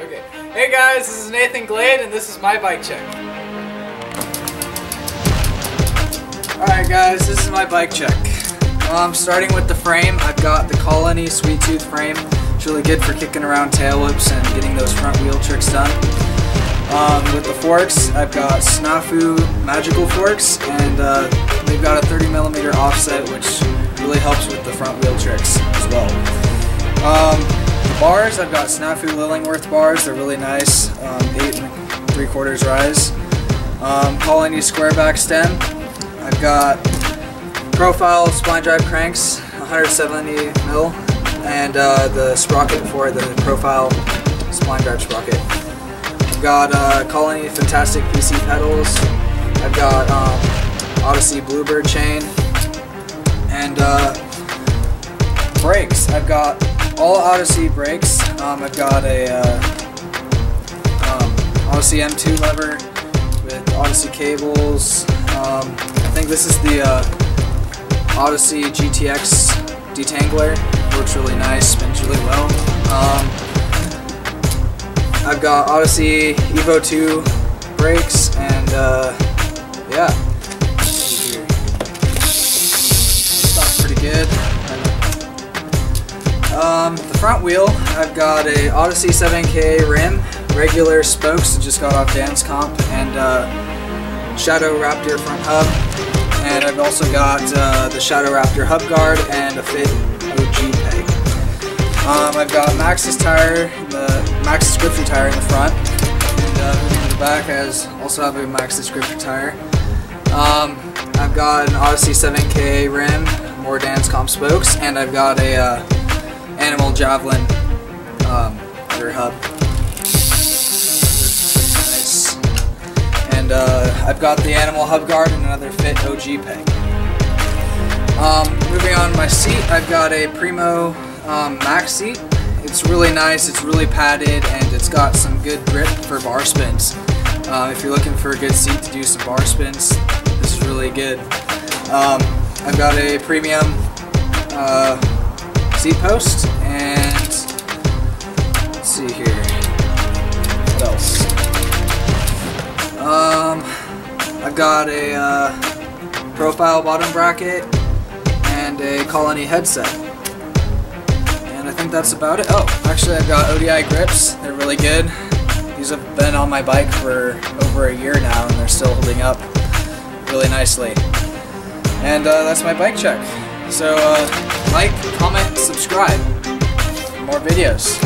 Okay. Hey guys, this is Nathan Glade and this is my bike check. Alright guys, this is my bike check. Starting with the frame, I've got the Colony Sweet Tooth frame. It's really good for kicking around tail whips and getting those front wheel tricks done. With the forks, I've got Snafu Magical forks, and they've got a 30mm offset, which really helps with the front wheel tricks as well. Bars, I've got Snafu Lillingworth bars. They're really nice, 8 3/4 rise. Colony squareback stem. I've got profile spline drive cranks, 170mm, and the sprocket for the profile spline drive sprocket. I've got Colony Fantastic PC pedals. I've got Odyssey Bluebird chain, and brakes. I've got all Odyssey brakes. I've got a Odyssey M2 lever with Odyssey cables. I think this is the Odyssey GTX detangler. Works really nice, spins really well. I've got Odyssey Evo 2 brakes, and yeah, stock's pretty good. The front wheel, I've got a Odyssey 7K rim, regular spokes that just got off Dance Comp, and Shadow Raptor front hub. And I've also got the Shadow Raptor hub guard and a Fit OG peg. I've got Maxxis tire, the Maxxis gripper tire in the front, and moving to the back, I also have a Maxxis gripper tire. I've got an Odyssey 7K rim, more Dance Comp spokes, and I've got a Animal Javelin rear hub. Nice. And I've got the Animal hub guard and another Fit OG peg. Moving on to my seat, I've got a Primo Max seat. It's really nice, it's really padded, and it's got some good grip for bar spins. If you're looking for a good seat to do some bar spins, this is really good. I've got a premium seat post, and let's see here, what else? I've got a profile bottom bracket and a Colony headset, and I think that's about it. Oh, actually I've got ODI grips. They're really good. These have been on my bike for over a year now, and they're still holding up really nicely. And that's my bike check. So like, comment, subscribe for more videos.